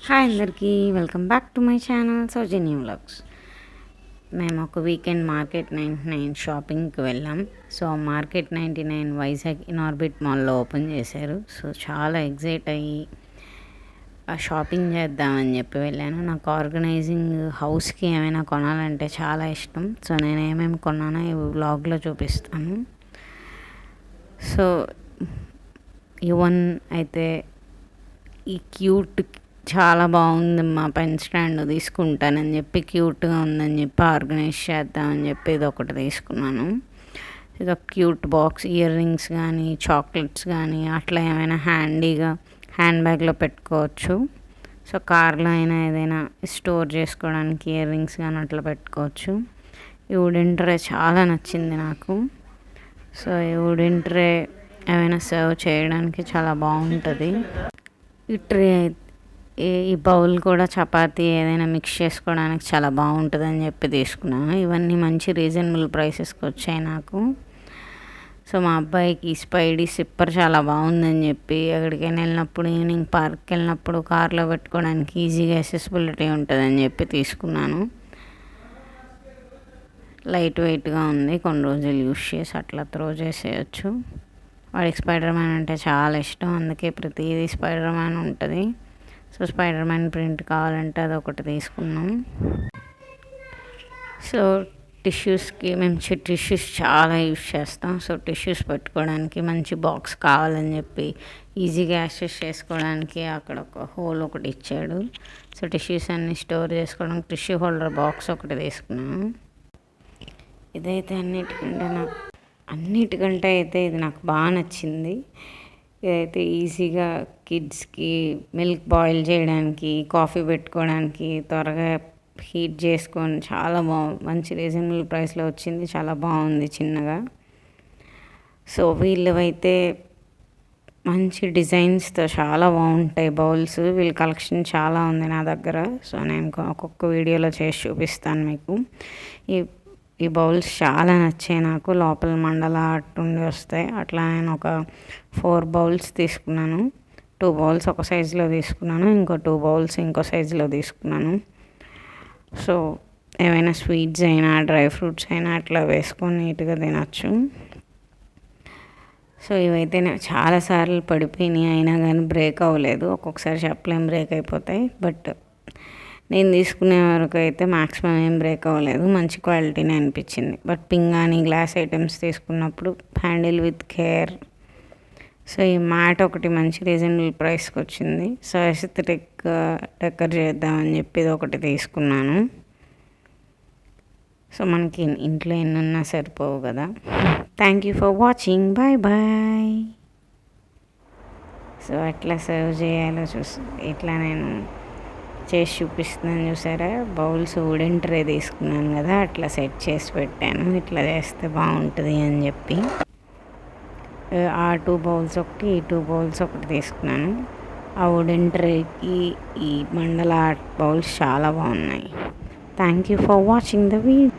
Hi అందరికీ welcome back to my channel Soujanya vlogs. మేము ఒక వీకెండ్ మార్కెట్ 99 షాపింగ్కి వెళ్ళాం. సో మార్కెట్ 99 వైజాగ్ ఇనార్బిట్ మాల్లో ఓపెన్ చేశారు. సో చాలా ఎగ్జైట్ అయ్యి షాపింగ్ చేద్దామని చెప్పి వెళ్ళాను. నాకు ఆర్గనైజింగ్ హౌస్కి ఏమైనా కొనాలంటే చాలా ఇష్టం. సో నేను ఏమేమి కొన్నానో ఈ వ్లాగ్లో చూపిస్తాను. సో యువన్ అయితే ఈ క్యూట్ చాలా బాగుంది, మా పెన్ స్టాండ్ తీసుకుంటానని చెప్పి క్యూట్గా ఉందని చెప్పి ఆర్గనైజ్ చేద్దామని చెప్పి ఇది ఒకటి తీసుకున్నాను. ఇది ఒక క్యూట్ బాక్స్, ఇయర్ రింగ్స్ కానీ చాక్లెట్స్ కానీ అట్లా ఏమైనా హ్యాండీగా హ్యాండ్ బ్యాగ్లో పెట్టుకోవచ్చు. సో కార్లో అయినా ఏదైనా స్టోర్ చేసుకోవడానికి ఇయర్ రింగ్స్ కానీ అట్లా పెట్టుకోవచ్చు. ఈ వుడెన్ ట్రే చాలా నచ్చింది నాకు. సో ఈ వుడెన్ ట్రే ఏమైనా సర్వ్ చేయడానికి చాలా బాగుంటుంది. ఈ ట్రే ఈ బౌల్ కూడా చపాతీ ఏదైనా మిక్స్ చేసుకోవడానికి చాలా బాగుంటుంది అని చెప్పి తీసుకున్నాను. ఇవన్నీ మంచి రీజనబుల్ ప్రైసెస్కి వచ్చాయి నాకు. సో మా అబ్బాయికి స్పైడీ సిప్పర్ చాలా బాగుందని చెప్పి ఎక్కడికైనా వెళ్ళినప్పుడు ఈవినింగ్ పార్క్కి వెళ్ళినప్పుడు కార్లో పెట్టుకోవడానికి ఈజీగా యాక్సెసిబిలిటీ ఉంటుందని చెప్పి తీసుకున్నాను. లైట్ వెయిట్గా ఉంది, కొన్ని రోజులు యూస్ చేసి అట్లా త్రో చేసేయచ్చు. వాడికి స్పైడర్ మ్యాన్ అంటే చాలా ఇష్టం, అందుకే ప్రతిదీ స్పైడర్ మ్యాన్ ఉంటుంది. సో స్పైడర్ మ్యాన్ ప్రింట్ కావాలంటే అదొకటి తీసుకున్నాం. సో టిష్యూస్కి మేము టిష్యూస్ చాలా యూస్ చేస్తాం. సో టిష్యూస్ పెట్టుకోవడానికి మంచి బాక్స్ కావాలని చెప్పి ఈజీగా యాక్సెస్ చేసుకోవడానికి అక్కడ ఒక హోల్ ఒకటి ఇచ్చాడు. సో టిష్యూస్ అన్నీ స్టోర్ చేసుకోవడానికి టిష్యూ హోల్డర్ బాక్స్ ఒకటి తీసుకున్నాను. ఇదైతే అన్నిటికంటే అయితే ఇది నాకు బాగా నచ్చింది. ఇదైతే ఈజీగా కిడ్స్కి మిల్క్ బాయిల్ చేయడానికి, కాఫీ పెట్టుకోవడానికి, త్వరగా హీట్ చేసుకొని చాలా మంచి రీజనబుల్ ప్రైస్లో వచ్చింది. చాలా బాగుంది చిన్నగా. సో వీళ్ళవైతే మంచి డిజైన్స్తో చాలా బాగుంటాయి బౌల్స్. వీళ్ళ కలెక్షన్ చాలా ఉంది నా దగ్గర. సో నేను ఒక్కొక్క వీడియోలో చేసి చూపిస్తాను మీకు. ఈ బౌల్స్ చాలా నచ్చాయి నాకు. లోపల మండల అట్టుండి వస్తాయి. అట్లా నేను ఒక 4 బౌల్స్ తీసుకున్నాను. 2 బౌల్స్ ఒక సైజులో తీసుకున్నాను, ఇంకో 2 బౌల్స్ ఇంకో సైజులో తీసుకున్నాను. సో ఏమైనా స్వీట్స్ అయినా డ్రై ఫ్రూట్స్ అయినా అట్లా వేసుకొని నీట్గా తినచ్చు. సో ఇవైతే చాలాసార్లు పడిపోయినాయి, అయినా కానీ బ్రేక్ అవ్వలేదు. ఒక్కొక్కసారి చెప్పలేం బ్రేక్ అయిపోతాయి, బట్ నేను తీసుకునే వరకు అయితే మ్యాక్సిమం ఏం బ్రేక్ అవ్వలేదు. మంచి క్వాలిటీనే అనిపించింది. బట్ పింగాణి గ్లాస్ ఐటమ్స్ తీసుకున్నప్పుడు హ్యాండిల్ విత్ కేర్. సో ఈ మ్యాట్ ఒకటి మంచి రీజనబుల్ ప్రైస్కి వచ్చింది. సో ఎస్థెటిక్ డెకర్ చేద్దామని చెప్పి ఇది ఒకటి తీసుకున్నాను. సో మనకి ఇంట్లో ఎన్నున్నా సరిపోవు కదా. Thank you for watching. Bye bye. So ఎట్లా సర్వ్ చేయాలో ఇట్లా నేను చేసి చూపిస్తున్నాను చూసారా. బౌల్స్ వుడెన్ ట్రే తీసుకున్నాను కదా, అట్లా సెట్ చేసి పెట్టాను. ఇట్లా చేస్తే బాగుంటుంది అని చెప్పి ఆ 2 బౌల్స్ ఒకటి, ఈ 2 బౌల్స్ ఒకటి తీసుకున్నాను. ఆ వుడెన్ ట్రేకి ఈ మండల ఆర్ట్ బౌల్స్ చాలా బాగున్నాయి. Thank you for watching the video.